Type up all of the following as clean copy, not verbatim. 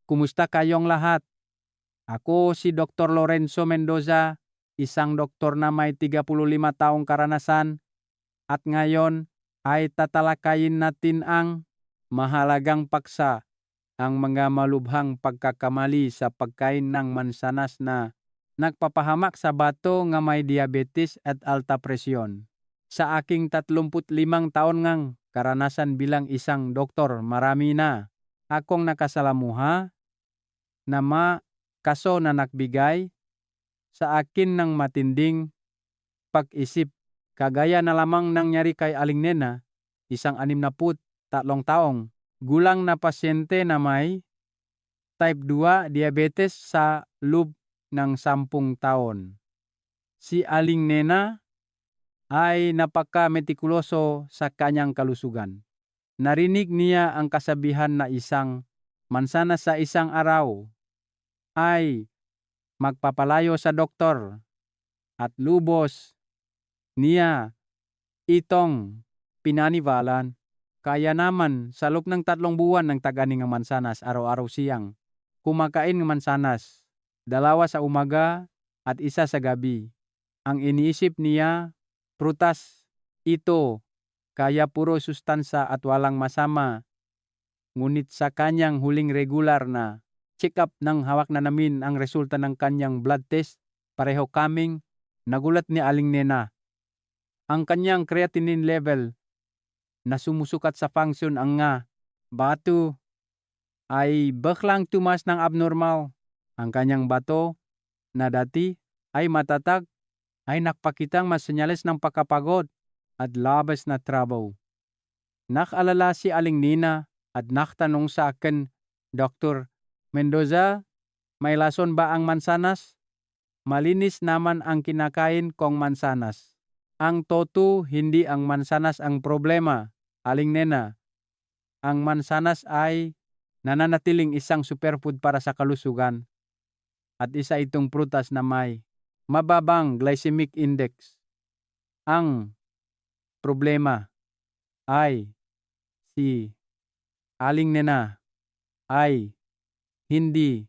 Kumusta kayong lahat? Ako si Dr. Lorenzo Mendoza, isang doktor na may 35 taong karanasan at ngayon ay tatalakayin natin ang mahalagang paksa, ang mga malubhang pagkakamali sa pagkain ng mansanas na nagpapahamak sa bato nga may diabetes at alta presyon. Sa aking 35 taon ngang karanasan bilang isang doktor, marami na akong nakasalamuha na kaso na nagbigay sa akin ng matinding pag-isip. Kagaya na lamang nangyari kay Aling Nena, isang 63 taong gulang na pasyente na may type 2 diabetes sa loob ng 10 taon. Si Aling Nena ay napaka-metikuloso sa kanyang kalusugan. Narinig niya ang kasabihan na isang mansanas sa isang araw ay magpapalayo sa doktor at lubos niya itong pinaniwalan. Kaya naman sa loob ng 3 buwan ng tagani ng mansanas, araw-araw siyang kumakain ng mansanas, 2 sa umaga at 1 sa gabi. Ang iniisip niya, prutas ito, kaya puro sustansa at walang masama. Ngunit sa kanyang huling regular na check-up nang hawak na namin ang resulta ng kanyang blood test, pareho kaming nagulat ni Aling Nena. Ang kanyang creatinine level na sumusukat sa function ang nga bato ay baklang tumas ng abnormal. Ang kanyang bato na dati ay matatag ay nakpakitang mas senyales ng pagkapagod at labas na trabaho. Nakalala si Aling Nena at naktanong sa akin, Dr. Mendoza, may lason ba ang mansanas? Malinis naman ang kinakain kong mansanas. Ang toto, hindi ang mansanas ang problema, Aling Nena. Ang mansanas ay nananatiling isang superfood para sa kalusugan at isa itong prutas na may mababang glycemic index. Ang problema ay si Aling Nena ay hindi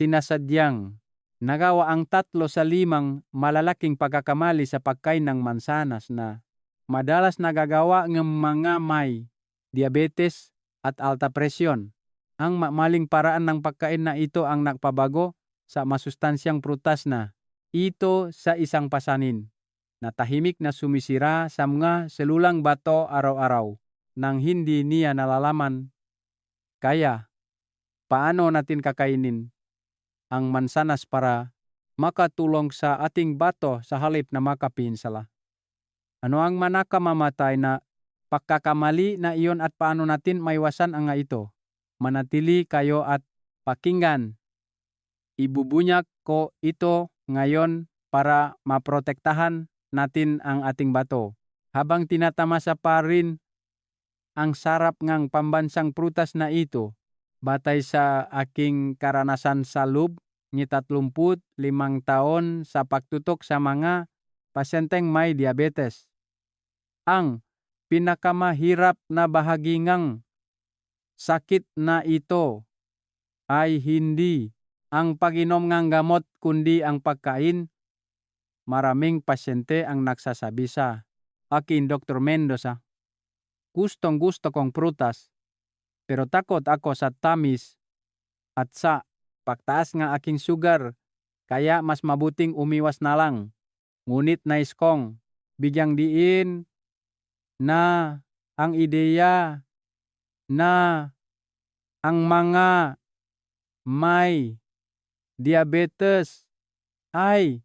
sinasadyang nagawa ang 3 sa 5 malalaking pagkakamali sa pagkain ng mansanas na madalas nagagawa ng mga may diabetes at alta presyon. Ang maling paraan ng pagkain na ito ang nagpabago sa masustansyang prutas na ito sa isang pasanin na tahimik na sumisira sa mga selulang bato araw-araw nang hindi niya nalalaman. Kaya, paano natin kakainin ang mansanas para makatulong sa ating bato sa halip na makapinsala? Ano ang manakamamatay na pagkakamali na iyon at paano natin maiwasan ang ito? Manatili kayo at pakinggan. Ibubunyag ko ito ngayon para maprotektahan natin ang ating bato. Habang tinatamasa pa rin ang sarap ngang pambansang prutas na ito, batay sa aking karanasan sa loob ni 35 taon sa pagtutok sa mga pasyenteng may diabetes. Ang pinakamahirap na bahagi ngang sakit na ito ay hindi ang pag-inom ng gamot kundi ang pagkain. Maraming pasyente ang nagsasabi sa akin, Dr. Mendoza, gustong-gusto kong prutas, pero takot ako sa tamis at sa pagtaas ng aking sugar, kaya mas mabuting umiwas na lang. Ngunit nais kong bigyang diin na ang ideya na ang mga may diabetes ay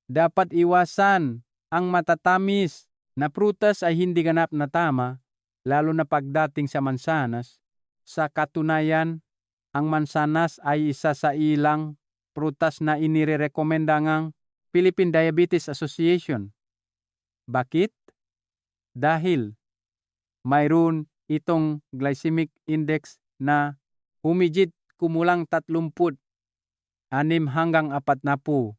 dapat iwasan ang matatamis na prutas ay hindi ganap na tama, lalo na pagdating sa mansanas. Sa katunayan, ang mansanas ay isa sa ilang prutas na inirekomenda ng Philippine Diabetes Association. Bakit? Dahil mayroon itong glycemic index na humigit kumulang 36 hanggang 40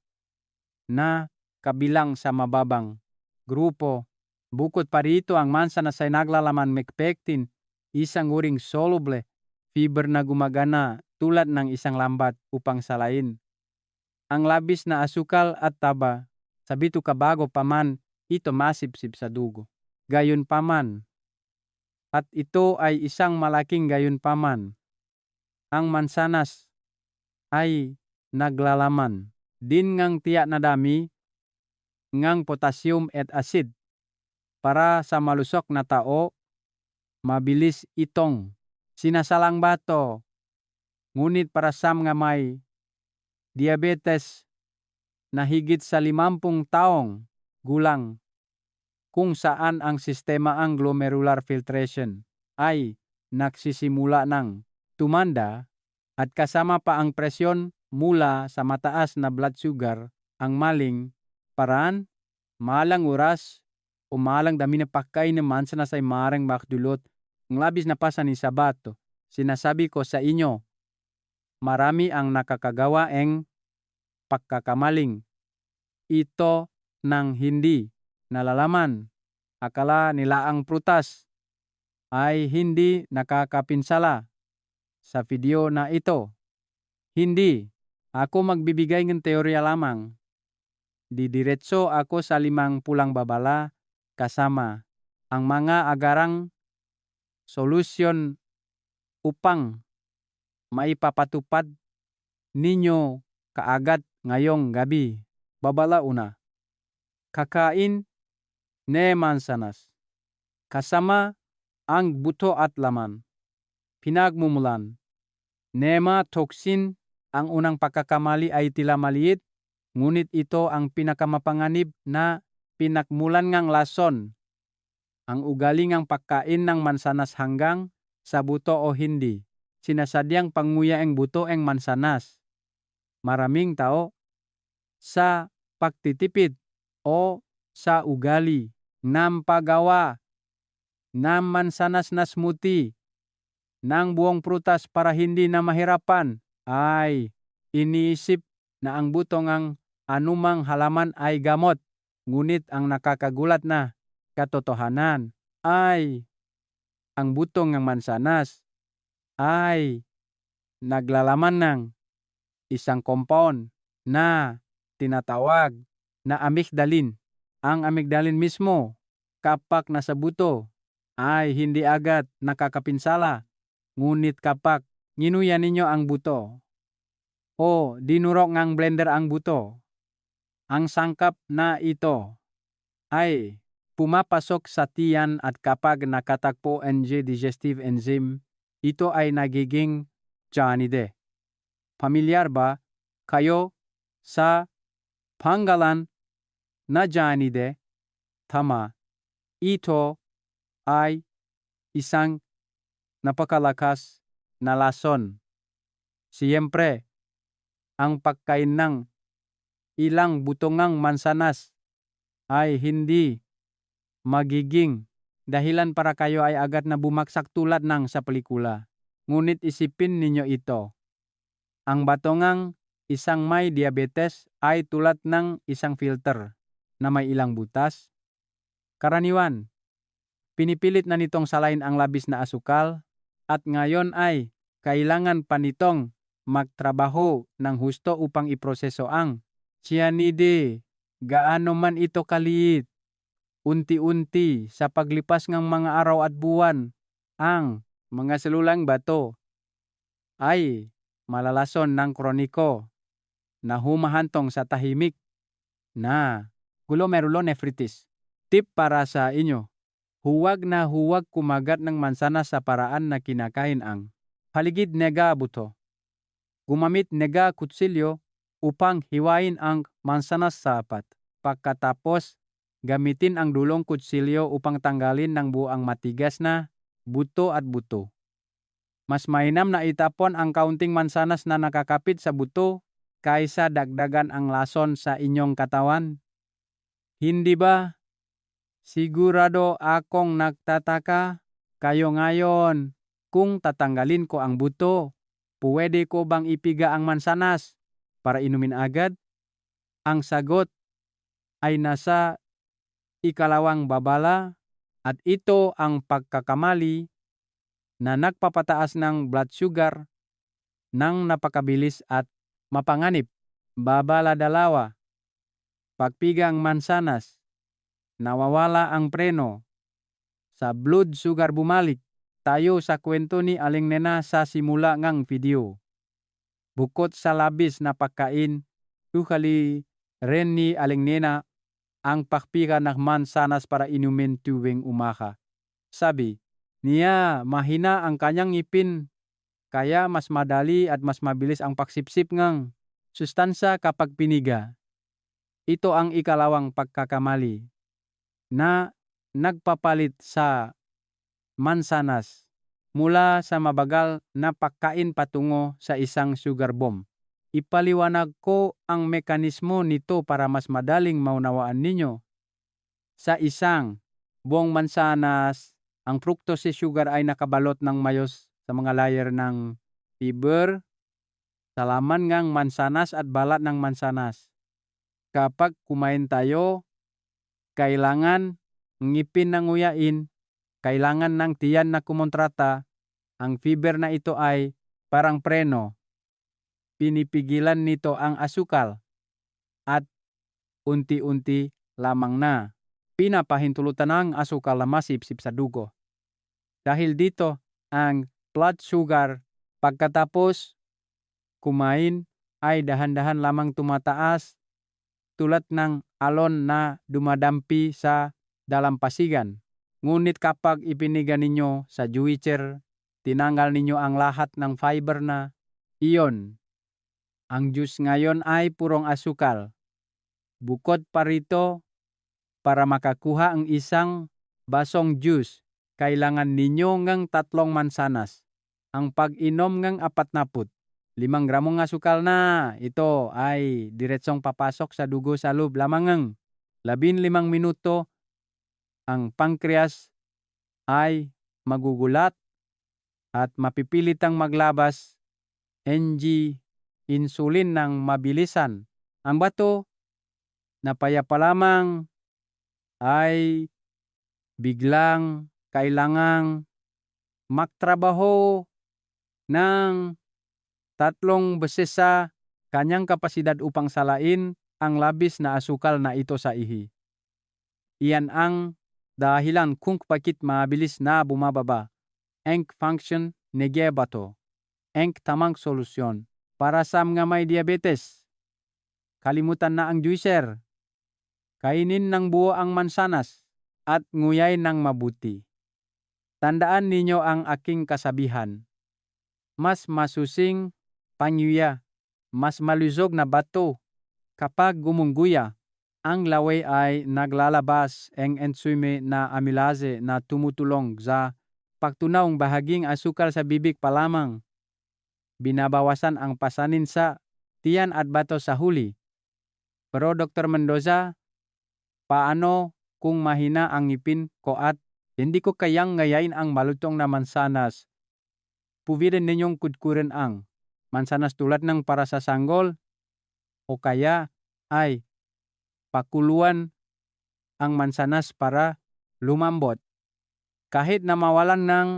na kabilang sa mababang grupo. Bukod pa rito, ang mansanas ay naglalaman ng pectin, isang uring soluble fiber na gumagana tulad ng isang lambat upang salain. Ang labis na asukal at taba, sabito kabago paman ito masipsip sa dugo. Gayon paman, at ito ay isang malaking gayon paman. Ang mansanas ay naglalaman din ngang tiyak na dami ngang potassium at acid para sa malusok na tao, mabilis itong sinasalang bato. Ngunit para sa mga may diabetes na higit sa 50 taong gulang, kung saan ang sistema ang glomerular filtration ay nagsisimula ng tumanda at kasama pa ang presyon mula sa mataas na blood sugar, ang maling paraan, malang oras o malang dami na pagkain naman sa nasay marang makdulot ang labis na pasan ni sabato. Sinasabi ko sa inyo, marami ang nakakagawa ng pagkakamaling. Ito nang hindi nalalaman. Akala nila ang prutas ay hindi nakakapinsala. Sa video na ito, hindi ako magbibigay ng teorya lamang. Didiretso ako sa 5 pulang babala kasama ang mga agarang solusyon upang maipapatupad ninyo kaagad ngayong gabi. Babala una, kakain ne mansanas. Kasama ang buto at laman. Pinagmumulan. Nematoxin, ang unang pagkakamali ay tila maliit, ngunit ito ang pinakamapanganib na pinakmulan ngang lason. Ang ugali ngang pagkain ng mansanas hanggang sa buto o hindi. Sinasadyang panguya ang buto ang mansanas. Maraming tao sa pagtitipid o sa ugali ng paggawa ng mansanas na smoothie ng buong prutas para hindi na mahirapan ay iniisip na ang buto ng anumang halaman ay gamot. Ngunit ang nakakagulat na katotohanan ay ang buto ng mansanas ay naglalaman ng isang compound na tinatawag na amygdalin. Ang amygdalin mismo kapag nasa buto ay hindi agad nakakapinsala. Ngunit kapag nginuya ninyo ang buto o dinurok ng blender ang buto, ang sangkap na ito ay pumapasok sa tiyan at kapag nakatagpo ng digestive enzyme, ito ay nagiging cyanide. Pamilyar ba kayo sa panggalan na cyanide? Tama. Ito ay isang napakalakas na lason. Siyempre, ang pagkain ng ilang butongang mansanas ay hindi magiging dahilan para kayo ay agad na bumagsak tulad ng sa pelikula. Ngunit isipin ninyo ito. Ang batongang isang may diabetes ay tulad ng isang filter na may ilang butas. Karaniwan, pinipilit na nitong salain ang labis na asukal at ngayon ay kailangan pa nitong magtrabaho ng husto upang iproseso ang cyanide. Gaano man ito kaliit, unti-unti sa paglipas ng mga araw at buwan, ang mga selulang bato ay malalason ng kroniko na humahantong sa tahimik na glomerulonephritis. Tip para sa inyo, huwag na huwag kumagat ng mansanas sa paraan na kinakain ang paligid nega buto. Gumamit nega kutsilyo upang hiwain ang mansanas sa apat. Pagkatapos, gamitin ang dulong kutsilyo upang tanggalin ng buang matigas na buto at buto. Mas mainam na itapon ang kaunting mansanas na nakakapit sa buto kaysa dagdagan ang lason sa inyong katawan. Hindi ba? Sigurado akong nagtataka kayo ngayon. Kung tatanggalin ko ang buto, pwede ko bang ipiga ang mansanas para inumin agad? Ang sagot ay nasa ikalawang babala at ito ang pagkakamali na nagpapataas ng blood sugar nang napakabilis at mapanganib. Babala dalawa, pagpigang mansanas, nawawala ang preno, sa blood sugar bumalik. Tayo sa kwento ni Aling Nena sa simula ngang video. Bukod sa labis na pagkain, ukali rin ni Aling Nena ang pakpika ng mansanas para inumin tuwing umaga. Sabi niya, mahina ang kanyang ngipin, kaya mas madali at mas mabilis ang pagsipsip ng sustansa kapag piniga. Ito ang ikalawang pagkakamali na nagpapalit sa mansanas mula sa mabagal na pagkain patungo sa isang sugar bomb. Ipaliwanag ko ang mekanismo nito para mas madaling maunawaan ninyo. Sa isang buong mansanas, ang fructose sugar ay nakabalot ng mayos sa mga layer ng fiber, sa laman ng mansanas at balat ng mansanas. Kapag kumain tayo, kailangan ngipin na nguyain, kailangan ng tiyan na kumontrata. Ang fiber na ito ay parang preno. Pinipigilan nito ang asukal at unti-unti lamang na pinapahintulutan ang asukal na masipsip sa dugo. Dahil dito, ang blood sugar pagkatapos kumain ay dahan-dahan lamang tumataas tulad ng alon na dumadampi sa dalampasigan. Ngunit kapag ipiniga ninyo sa juicer, tinanggal ninyo ang lahat ng fiber na iyon. Ang juice ngayon ay purong asukal. Bukod pa rito, para makakuha ang isang basong juice, kailangan ninyo ng 3 mansanas. Ang pag-inom ng 45 gramong asukal na ito ay diretsong papasok sa dugo sa loob lamang ng 15 minuto. Ang pancreas ay magugulat at mapipilitang maglabas insulin ng mabilisan. Ang bato na payapa lamang ay biglang kailangang magtrabaho ng 3 beses sa kanyang kapasidad upang salain ang labis na asukal na ito sa ihi. Iyan ang dahilan kung bakit mabilis na bumababa ang function ng bato. Ang tamang solusyon para sa mga may diabetes. Kalimutan na ang juicer. Kainin ng buo ang mansanas at nguyay ng mabuti. Tandaan ninyo ang aking kasabihan. Mas masusing panyuya, mas malusog na bato. Kapag gumungguya, ang laway ay naglalabas ang enzyme na amylase na tumutulong sa pagtunawang bahaging asukal sa bibig pa lamang. Binabawasan ang pasanin sa tiyan at bato sa huli. Pero Dr. Mendoza, paano kung mahina ang ngipin ko at hindi ko kayang ngayain ang malutong na mansanas? Puwirin ninyong kudkurin ang mansanas tulad ng para sa sanggol o kaya ay pakuluan ang mansanas para lumambot. Kahit na mawalan ng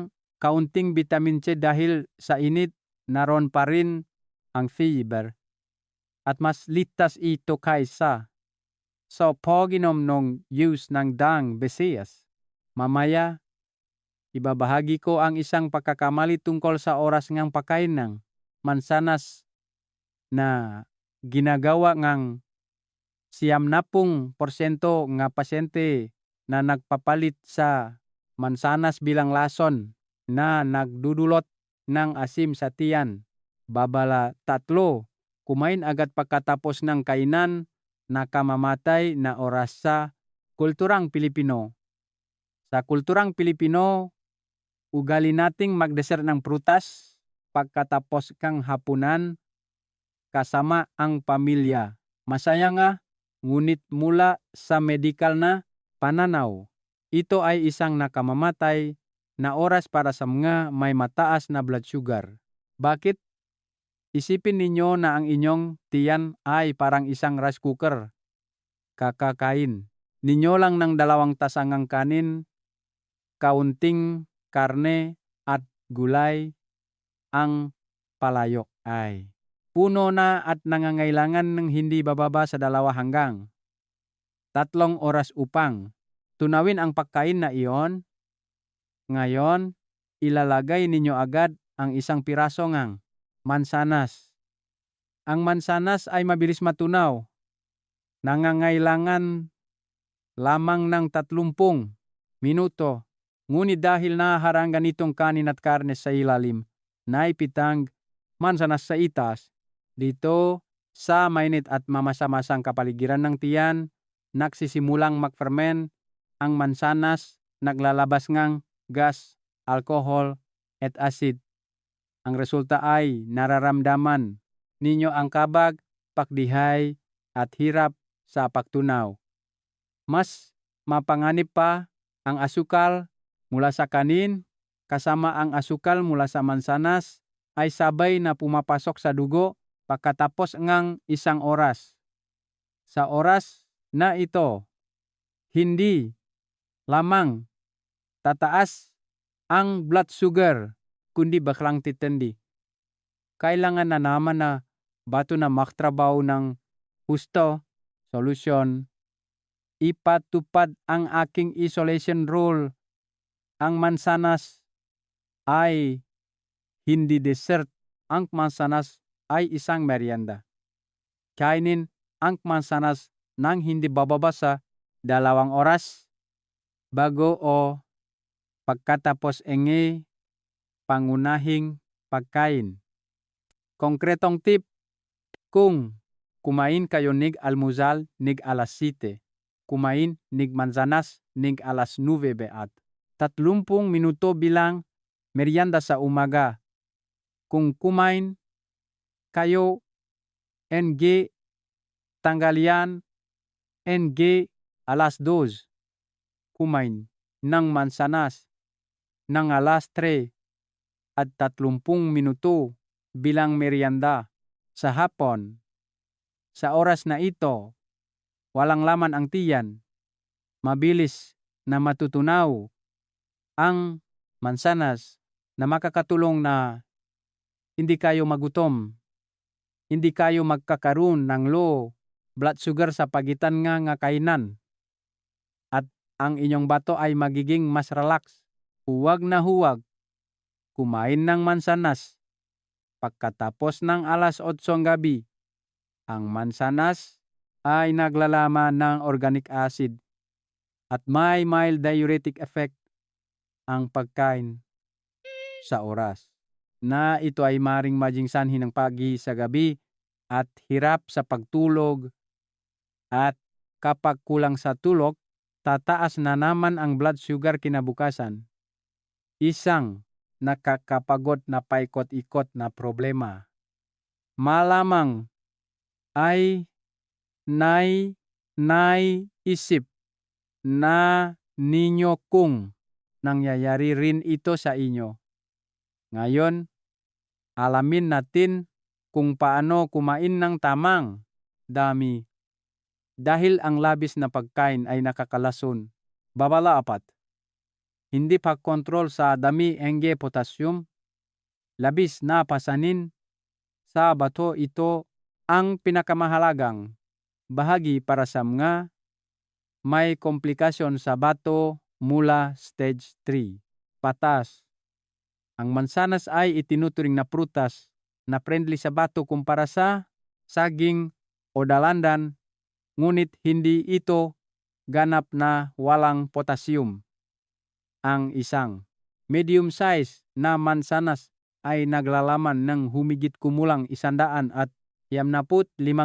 kaunting vitamin C dahil sa init, naroon pa rin ang fiber. At mas ligtas ito kaysa sa pag-inom ng juice ng daang besiyas. Mamaya, ibabahagi ko ang isang pagkakamali tungkol sa oras ng pagkain ng mansanas na ginagawa ng 90% nga pasyente na nagpapalit sa mansanas bilang lason na nagdudulot ng asim sa tiyan. Babala 3, kumain agad pagkatapos ng kainan, nakamamatay na oras sa kulturang Pilipino. Sa kulturang Pilipino, ugali nating magdesert ng prutas pagkatapos kang hapunan kasama ang pamilya. Masaya nga, ngunit mula sa medikal na pananaw, ito ay isang nakamamatay na oras para sa mga may mataas na blood sugar. Bakit? Isipin ninyo na ang inyong tiyan ay parang isang rice cooker. Kakakain ninyo lang ng 2 tasangang kanin, kaunting karne at gulay, ang palayok ay puno na at nangangailangan ng hindi bababa sa 2 hanggang 3 oras upang tunawin ang pagkain na iyon. Ngayon, ilalagay ninyo agad ang isang piraso ng mansanas. Ang mansanas ay mabilis matunaw. Nangangailangan lamang ng 30 minuto. Ngunit dahil nahaharangan itong kanin at karne sa ilalim, naipitang mansanas sa itas, dito sa mainit at mamasa-masang kapaligiran ng tiyan, nagsisimulang mag-ferment ang mansanas, naglalabas ngang gas, alcohol, at acid. Ang resulta ay nararamdaman ninyo ang kabag, pakdihay, at hirap sa pagtunaw. Mas mapanganib pa ang asukal mula sa kanin kasama ang asukal mula sa mansanas ay sabay na pumapasok sa dugo pagkatapos ng 1 oras. Sa oras na ito, hindi lamang tataas ang blood sugar kundi baklang titindi. Kailangan na naman na bato na magtrabaho ng husto, solusyon. Ipatupad ang aking isolation rule. Ang mansanas ay hindi dessert. Ang mansanas ay isang merienda. Kainin ang mansanas nang hindi bababa sa 2 oras bago o pagkatapos ng pangunahing pagkain. Konkretong tip, kung kumain kayo nig almusal nig alas 7, kumain nig mansanas nig alas 9 at 30 minuto bilang merienda sa umaga. Kung kumain kayo NG tanghalian NG alas 2, kumain ng mansanas ng alas 3 at 30 minuto bilang merienda sa hapon. Sa oras na ito, walang laman ang tiyan. Mabilis na matutunaw ang mansanas na makakatulong na hindi kayo magutom. Hindi kayo magkakaroon ng low blood sugar sa pagitan nga kainan. At ang inyong bato ay magiging mas relax. Huwag na huwag kumain ng mansanas pagkatapos ng alas 8 gabi. Ang mansanas ay naglalaman ng organic acid at may mild diuretic effect ang pagkain sa oras na ito ay maring maging sanhi ng pagi sa gabi at hirap sa pagtulog, at kapag kulang sa tulog, tataas na naman ang blood sugar kinabukasan. Isang nakakapagod na paikot-ikot na problema. Malamang ay naiisip na ninyo kung nangyayari rin ito sa inyo. Ngayon, alamin natin kung paano kumain ng tamang dami. Dahil ang labis na pagkain ay nakakalason. Babala 4. Hindi pagkontrol sa dami ng potassium. Labis na pasanin sa bato, ito ang pinakamahalagang bahagi para sa mga may komplikasyon sa bato mula stage 3. Patas. Ang mansanas ay itinuturing na prutas na friendly sa bato kumpara sa saging o dalandan, ngunit hindi ito ganap na walang potassium. Ang isang medium size na mansanas ay naglalaman ng humigit kumulang 155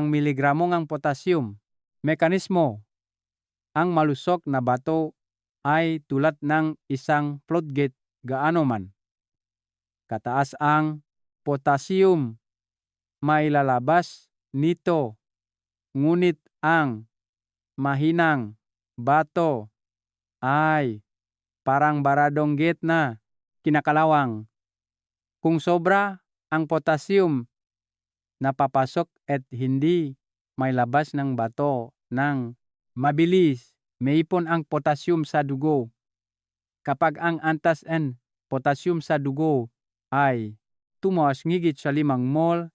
miligramo ng potassium. Mekanismo. Ang malusok na bato ay tulad ng isang floodgate. Gaano man kataas ang potassium, may lalabas nito. Ngunit ang mahinang bato ay parang baradong gate na kinakalawang. Kung sobra ang potassium napapasok at hindi may labas ng bato ng mabilis, maipon ang potassium sa dugo. Kapag ang antas and potassium sa dugo ay tumaas ngigit sa 5 mol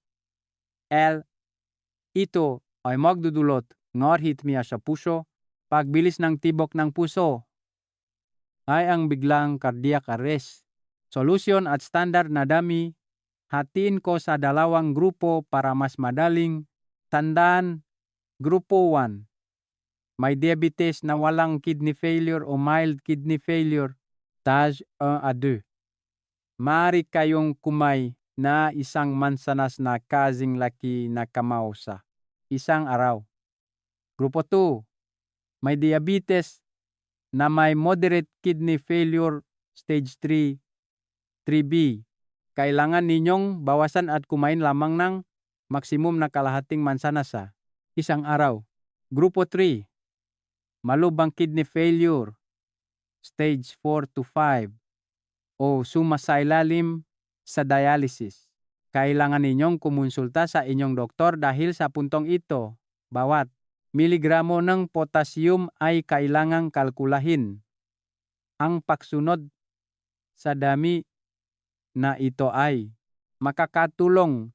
L. Ito ay magdudulot ng arrhythmia sa puso, pagbilis ng tibok ng puso, ay ang biglang cardiac arrest. Solusyon at standard na dami, hatiin ko sa dalawang grupo para mas madaling tandaan. Grupo 1, may diabetes na walang kidney failure o mild kidney failure, stage 1 à 2. Maaari kayong kumay na isang mansanas na kasing laki na kamao sa isang araw. Grupo 2, may diabetes na may moderate kidney failure, stage 3, 3B. Kailangan ninyong bawasan at kumain lamang ng maksimum na kalahating mansanas sa isang araw. Grupo 3, malubhang kidney failure, stage 4 to 5, o sumasailalim sa dialysis. Kailangan ninyong kumonsulta sa inyong doktor dahil sa puntong ito, bawat miligramo ng potassium ay kailangang kalkulahin. Ang pagsunod sa dami na ito ay makakatulong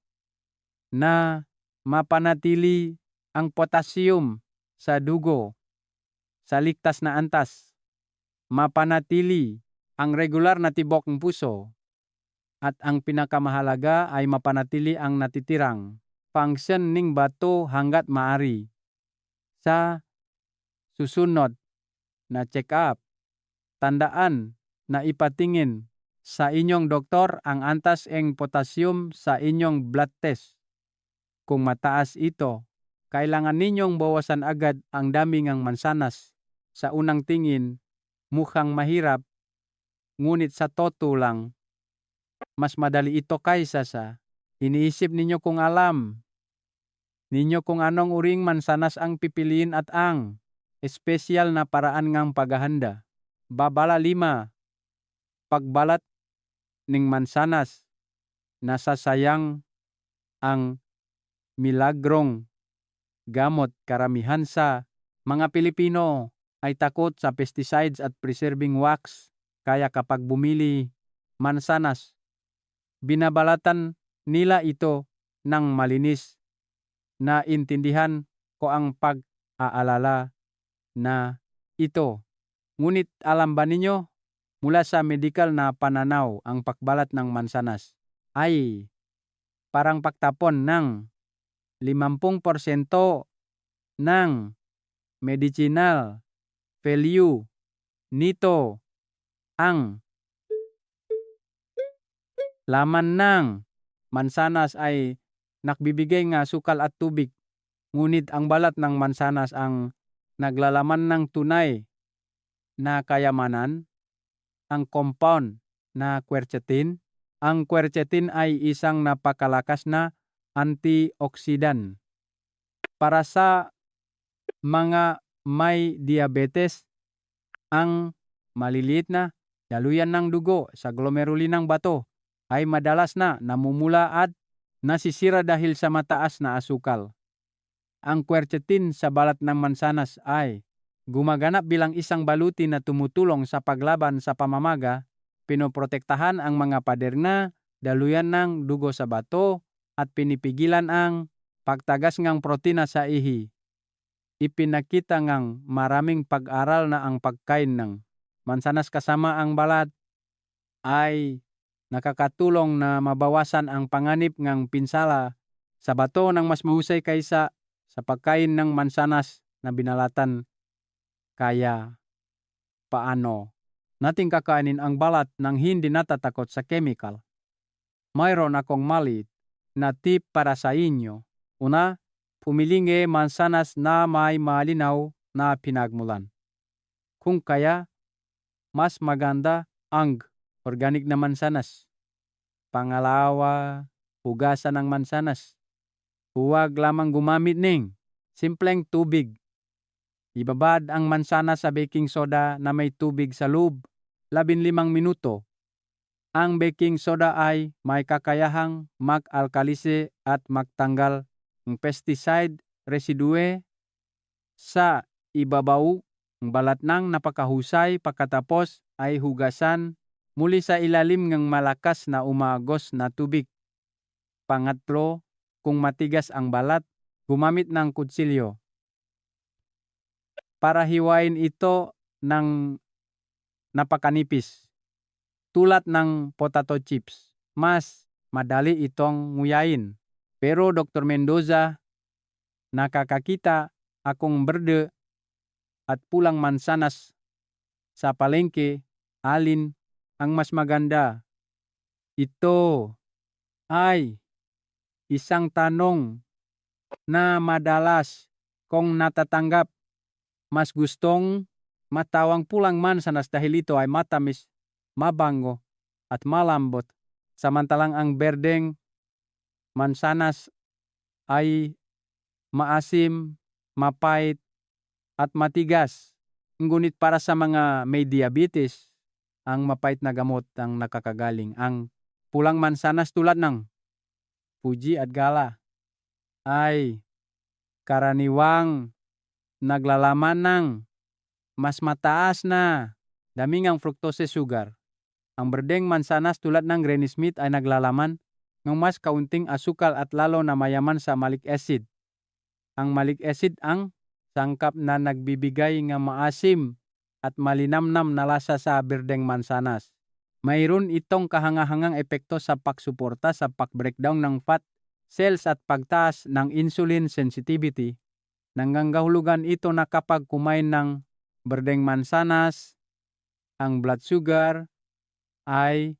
na mapanatili ang potassium sa dugo sa ligtas na antas, mapanatili ang regular na tibok ng puso, at ang pinakamahalaga ay mapanatili ang natitirang function ng bato hanggat maaari. Sa susunod na check-up, tandaan na ipatingin sa inyong doktor ang antas ng potassium sa inyong blood test. Kung mataas ito, kailangan ninyong bawasan agad ang dami ng mansanas. Sa unang tingin, mukhang mahirap, ngunit sa totoo lang, mas madali ito kaysa sa iniisip ninyo. Kung alam ninyo kung anong uring mansanas ang pipiliin at ang espesyal na paraan ng paghahanda. Babala 5. Pagbalat ng mansanas. Nasasayang ang milagrong gamot. Karamihan sa mga Pilipino ay takot sa pesticides at preserving wax, kaya kapag bumili mansanas, binabalatan nila ito ng malinis. Naintindihan ko ang pag-aalala na ito. Ngunit alam ba ninyo, mula sa medikal na pananaw, ang pagbalat ng mansanas ay parang pagtapon ng 50% ng medicinal value nito. Ang laman ng mansanas ay nagbibigay ng sukal at tubig, ngunit ang balat ng mansanas ang naglalaman ng tunay na kayamanan, ang compound na quercetin. Ang quercetin ay isang napakalakas na antioxidant. Para sa mga may diabetes, ang maliliit na daluyan ng dugo sa glomeruli ng bato ay madalas na namumula at nasisira dahil sa mataas na asukal. Ang quercetin sa balat ng mansanas ay gumaganap bilang isang baluti na tumutulong sa paglaban sa pamamaga, pinoprotektahan ang mga pader na daluyan ng dugo sa bato, at pinipigilan ang pagtagas ng protina sa ihi. Ipinakita ng maraming pag-aral na ang pagkain ng mansanas kasama ang balat ay nakakatulong na mabawasan ang panganib ng pinsala sa bato ng mas mahusay kaysa sa pagkain ng mansanas na binalatan. Kaya, paano natin kakainin ang balat nang hindi natatakot sa chemical? Mayroon akong maliit na tip para sa inyo. Una, pumiling mansanas na may malinaw na pinagmulan. Kung kaya, mas maganda ang organic na mansanas. Pangalawa, hugasan ng mansanas. Huwag lamang gumamit ng simpleng tubig. Ibabad ang mansanas sa baking soda na may tubig sa loob 15 minuto. Ang baking soda ay may kakayahang mag-alkalise at magtanggal ng pesticide residue sa ibabaw ng balat ng napakahusay. Pagkatapos ay hugasan muli sa ilalim ng malakas na umagos na tubig. Pangatlo, kung matigas ang balat, gumamit ng kutsilyo. Para hiwain ito ng napakanipis, tulad ng potato chips. Mas madali itong nguyain. Pero Dr. Mendoza, nakakakita akong berde at pulang mansanas sa palengke, alin ang mas maganda? Ito ay isang tanong na madalas kong natatanggap. Mas gustong matawang pulang mansanas dahil ito ay matamis, mabango, at malambot. Samantalang ang berdeng mansanas ay maasim, mapait, at matigas. Ngunit para sa mga may diabetes, ang mapait na gamot ang nakakagaling. Ang pulang mansanas tulad ng Fuji at Gala ay karaniwang naglalaman ng mas mataas na damingang fructose sugar. Ang berdeng mansanas tulad ng Granny Smith ay naglalaman ng mas kaunting asukal at lalo na mayaman sa malic acid. Ang malic acid ang sangkap na nagbibigay ng maasim at malinamnam na lasa sa berdeng mansanas. Mayroon itong kahangahangang epekto sa pagsuporta sa pag-breakdown ng fat cells at pagtaas ng insulin sensitivity. Nangangahulugan ito na kapag kumain ng berdeng mansanas, ang blood sugar ay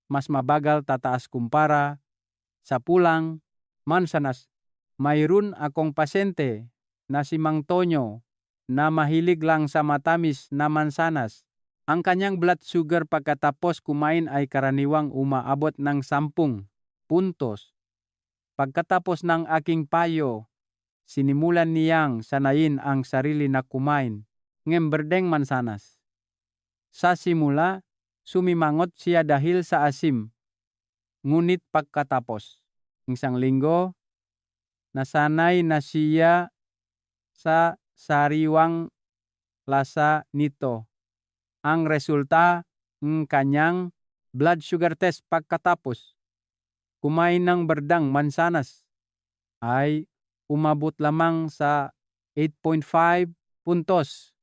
mas mabagal tataas kumpara sa pulang mansanas. Mayroon akong pasyente na si Mang Tonyo na mahilig lang sa matamis na mansanas. Ang kanyang blood sugar pagkatapos kumain ay karaniwang umaabot ng 10 puntos. Pagkatapos ng aking payo, sinimulan niyang sanayin ang sarili na kumain ng berdeng mansanas. Sa simula, sumimangot siya dahil sa asim. Ngunit pagkatapos ng 1 linggo, nasanay na siya sa sariwang lasa nito. Ang resulta ng kanyang blood sugar test pagkatapos kumain ng berdang mansanas ay umabot lamang sa 8.5 puntos.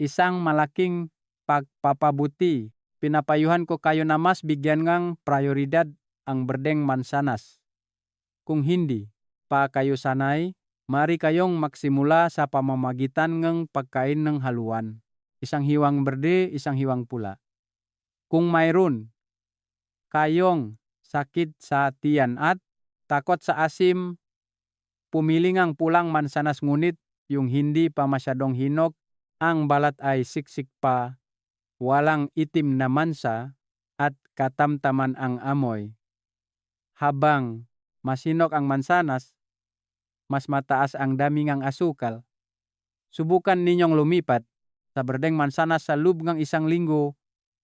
Isang malaking pagpapabuti. Pinapayuhan ko kayo na mas bigyan ng prioridad ang berdeng mansanas. Kung hindi pa kayo sanay, mari kayong magsimula sa pamamagitan ng pagkain ng haluan. Isang hiwang berde, isang hiwang pula. Kung mayroon kayong sakit sa tiyan at takot sa asim, pumili ng pulang mansanas ngunit yung hindi pa masyadong hinog, ang balat ay siksik pa, walang itim na mansa, at katamtaman ang amoy. Habang masinok ang mansanas, mas mataas ang damingang asukal. Subukan ninyong lumipat sa berdeng mansanas sa loob ng 1 linggo,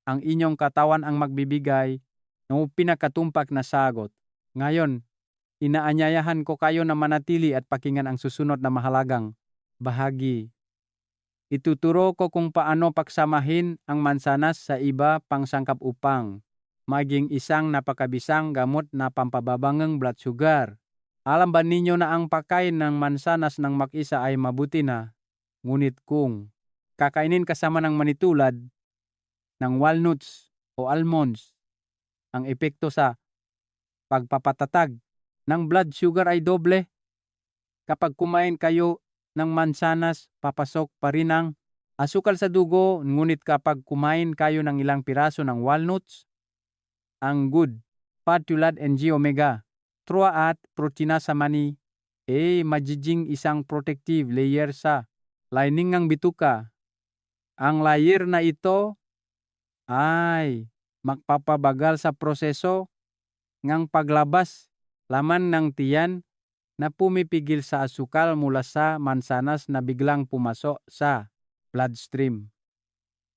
ang inyong katawan ang magbibigay ng pinakatumpak na sagot. Ngayon, inaanyayahan ko kayo na manatili at pakinggan ang susunod na mahalagang bahagi. Ituturo ko kung paano pagsamahin ang mansanas sa iba pang sangkap upang maging isang napakabisang gamot na pampababangang blood sugar. Alam ba ninyo na ang pagkain ng mansanas ng mag-isa ay mabuti na? Ngunit kung kakainin kasama ng manitulad, ng walnuts o almonds, ang epekto sa pagpapatatag ng blood sugar ay doble. Kapag kumain kayo ng mansanas, papasok pa rin ang asukal sa dugo, ngunit kapag kumain kayo ng ilang piraso ng walnuts, ang good fat tulad ng omega 3 at protina sa mani, magiging isang protective layer sa lining ng bituka. Ang layer na ito ay magpapabagal sa proseso ng paglabas laman ng tiyan na pumipigil sa asukal mula sa mansanas na biglang pumasok sa bloodstream.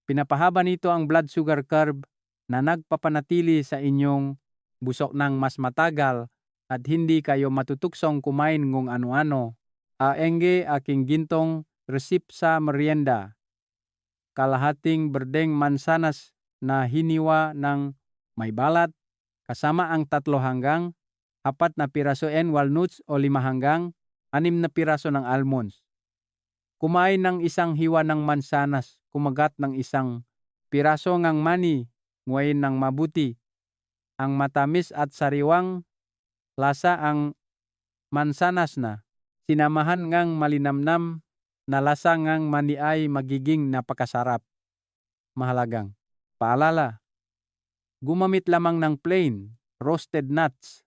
Pinapahaba nito ang blood sugar curve na nagpapanatili sa inyong busok ng mas matagal at hindi kayo matutuksong kumain ng ano-ano. Aenge aking gintong resip sa merienda. Kalahating berdeng mansanas na hiniwa ng may balat kasama ang 3 hanggang 4 na piraso walnuts o 5 hanggang 6 na piraso ng almonds. Kumain ng isang hiwa ng mansanas, kumagat ng isang piraso ngang mani, nguwain ng mabuti. Ang matamis at sariwang lasa ang mansanas na. Sinamahan ngang malinamnam na lasa ngang mani ay magiging napakasarap. Mahalagang paalala, gumamit lamang ng plain, roasted nuts.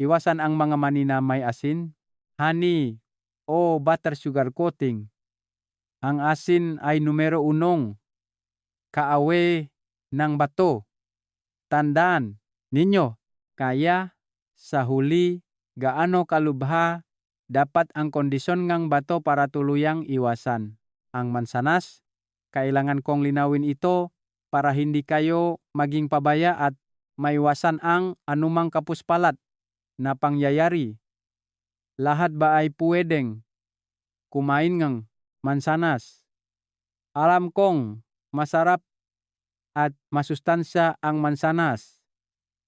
Iwasan ang mga mani na may asin, honey, o butter sugar coating. Ang asin ay numero 1, kaawe ng bato. Tandaan ninyo, kaya sa huli gaano kalubha dapat ang kondisyon ngang bato para tuluyang iwasan. Ang mansanas, kailangan kong linawin ito para hindi kayo maging pabaya at maiwasan ang anumang kapuspalat na pangyayari. Lahat ba ay pwedeng kumain ng mansanas? Alam kong masarap at masustansya ang mansanas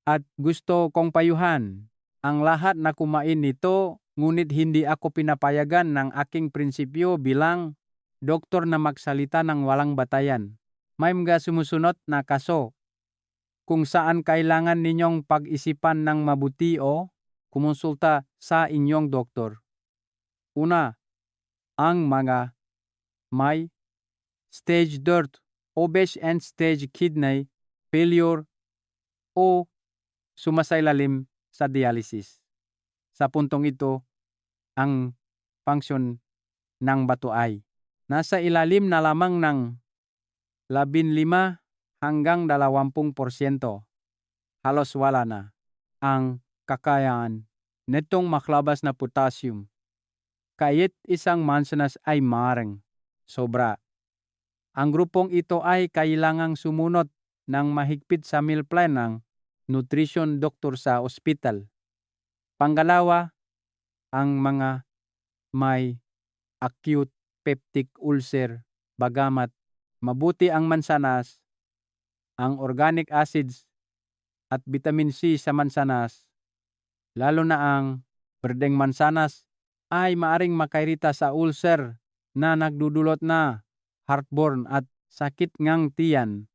at gusto kong payuhan ang lahat na kumain nito, ngunit hindi ako pinapayagan ng aking prinsipyo bilang doktor na magsalita ng walang batayan. May mga sumusunod na kaso kung saan kailangan ninyong pag-isipan ng mabuti o kumonsulta sa inyong doktor. Una, ang mga may stage dirt, obese end-stage kidney failure o sumasailalim sa dialysis. Sa puntong ito, ang function ng bato ay nasa ilalim na lamang ng 15 hanggang 20%. Halos wala na ang kakayaan nitong maklabas na potassium. Kahit isang mansanas ay maaaring sobra. Ang grupong ito ay kailangang sumunod ng mahigpit sa meal plan ng nutrition doctor sa ospital. Pangalawa, ang mga may acute peptic ulcer. Bagamat mabuti ang mansanas, ang organic acids at vitamin C sa mansanas, lalo na ang berdeng mansanas, ay maaring makairita sa ulcer na nagdudulot na heartburn at sakit ngang tiyan.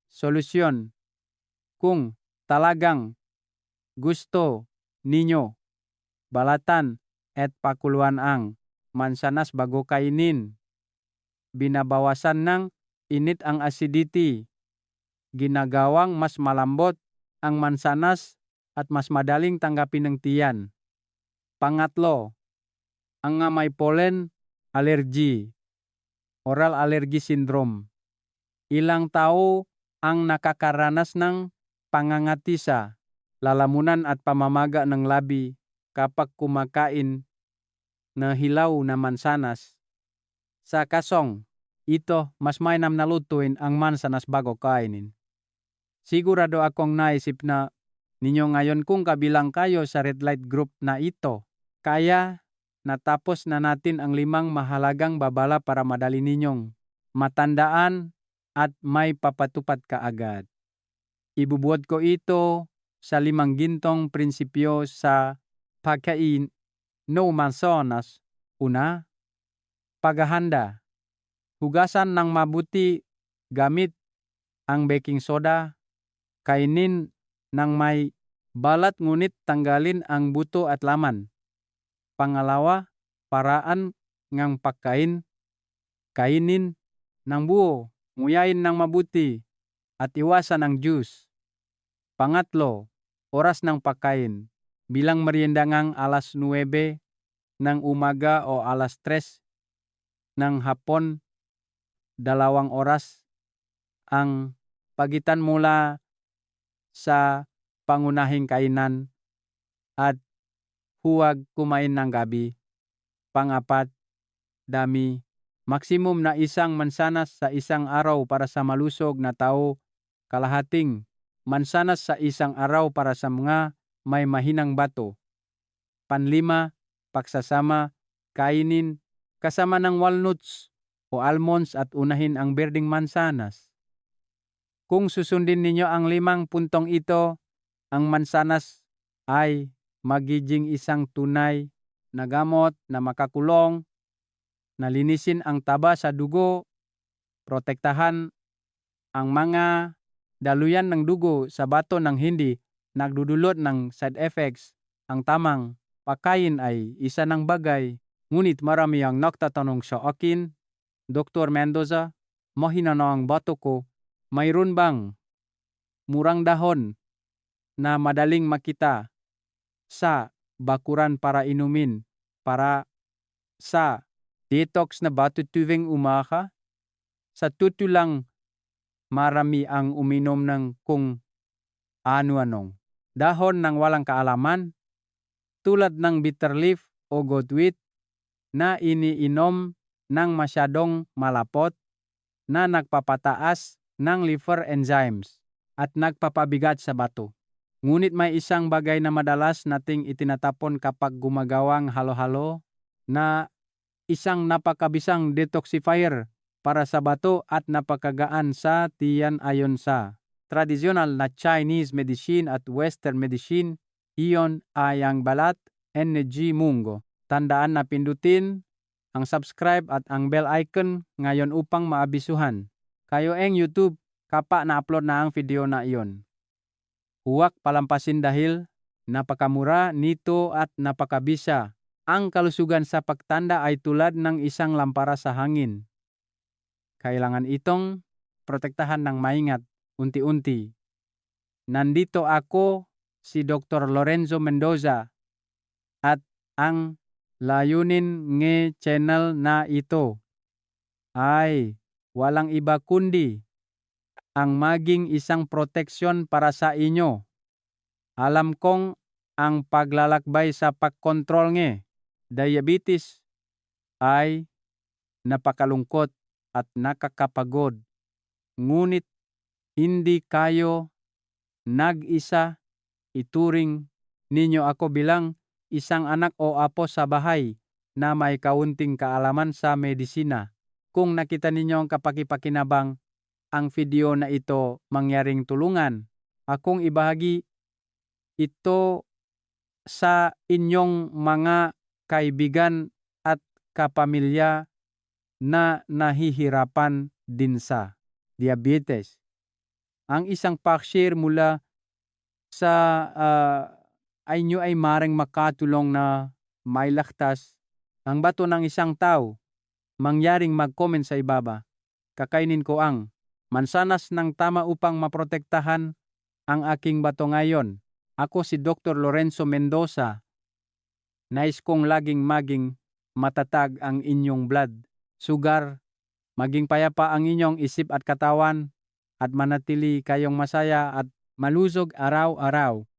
Solusyon, kung talagang gusto ninyo balatan at pakuluan ang mansanas bago kainin, binabawasan ng init ang acidity, ginagawang mas malambot ang mansanas at mas madaling tanggapin ng tiyan. Pangatlo, ang may pollen allergy, oral allergy syndrome. Ilang tao ang nakakaranas ng pangangatisa, lalamunan at pamamaga ng labi kapag kumakain na hilaw na mansanas. Sa kasong ito, mas mainam na lutuin ang mansanas bago kainin. Sigurado akong naisip na ninyo ngayon kung kabilang kayo sa red light group na ito. Kaya natapos na natin ang 5 mahalagang babala para madali ninyong matandaan at may papatupad kaagad. Ibubuod ko ito sa 5 gintong prinsipyo sa pagkain no mansanas. Una, paghahanda. Hugasan ng mabuti gamit ang baking soda. Kainin ng may balat ngunit tanggalin ang buto at laman. Pangalawa, paraan ng pagkain. Kainin ng buo, nguyain ng mabuti, at iwasan ang juice. Pangatlo, oras ng pagkain. Bilang merienda ngang alas 9 ng umaga o alas 3 ng hapon, 2 oras ang pagitan mula sa pangunahing kainan at huwag kumain ng gabi. Pangapat, dami. Maksimum na 1 mansanas sa isang araw para sa malusog na tao, kalahating mansanas sa isang araw para sa mga may mahinang bato. Panlima, pagsasama, kainin kasama ng walnuts o almonds at unahin ang berdeng mansanas. Kung susundin ninyo ang 5 puntong ito, ang mansanas ay magiging isang tunay na gamot na makakulong, nalinisin ang taba sa dugo, protektahan ang mga daluyan ng dugo sa bato ng hindi nagdudulot ng side effects. Ang tamang pagkain ay isa ng bagay. Ngunit marami ang nagtatanong sa akin, Dr. Mendoza, mahina na ang bato ko. Mayroon bang murang dahon na madaling makita sa bakuran para inumin para sa detox na bato tuwing umaga? Sa totoo lang, marami ang uminom ng kung ano-anong dahon ng walang kaalaman tulad ng bitter leaf o godwit na iniinom ng masyadong malapot na nagpapataas ng liver enzymes at nagpapabigat sa bato. Ngunit may isang bagay na madalas nating itinatapon kapag gumagawang halo-halo na isang napakabisang detoxifier para sa bato at napakagaan sa tiyan ayon sa tradisyonal na Chinese medicine at Western medicine. Iyon ay ang balat energy mungo. Tandaan na pindutin ang subscribe at ang bell icon ngayon upang maabisuhan kayo ang YouTube kapag na-upload na ang video na iyon. Huwag palampasin dahil napakamura nito at napakabisa. Ang kalusugan sa pagtanda ay tulad ng isang lampara sa hangin. Kailangan itong protektahan ng maingat unti-unti. Nandito ako, si Dr. Lorenzo Mendoza, at ang layunin ng channel na ito ay walang iba kundi ang maging isang proteksyon para sa inyo. Alam kong ang paglalakbay sa pagkontrol ng diabetes ay napakalungkot at nakakapagod. Ngunit hindi kayo nag-isa. Ituring ninyo ako bilang isang anak o apo sa bahay na may kaunting kaalaman sa medisina. Kung nakita ninyo ang kapakipakinabang ang video na ito mangyaring tulungan akong ibahagi ito sa inyong mga kaibigan at kapamilya na nahihirapan din sa diabetes. Ang isang pakshare mula sa inyo ay maring makatulong na may laktas ang bato ng isang tao. Mangyaring mag-comment sa ibaba. Kakainin ko ang mansanas ng tama upang maprotektahan ang aking bato ngayon. Ako si Dr. Lorenzo Mendoza. Nais kong laging maging matatag ang inyong blood sugar, maging payapa ang inyong isip at katawan, at manatili kayong masaya at malusog araw-araw.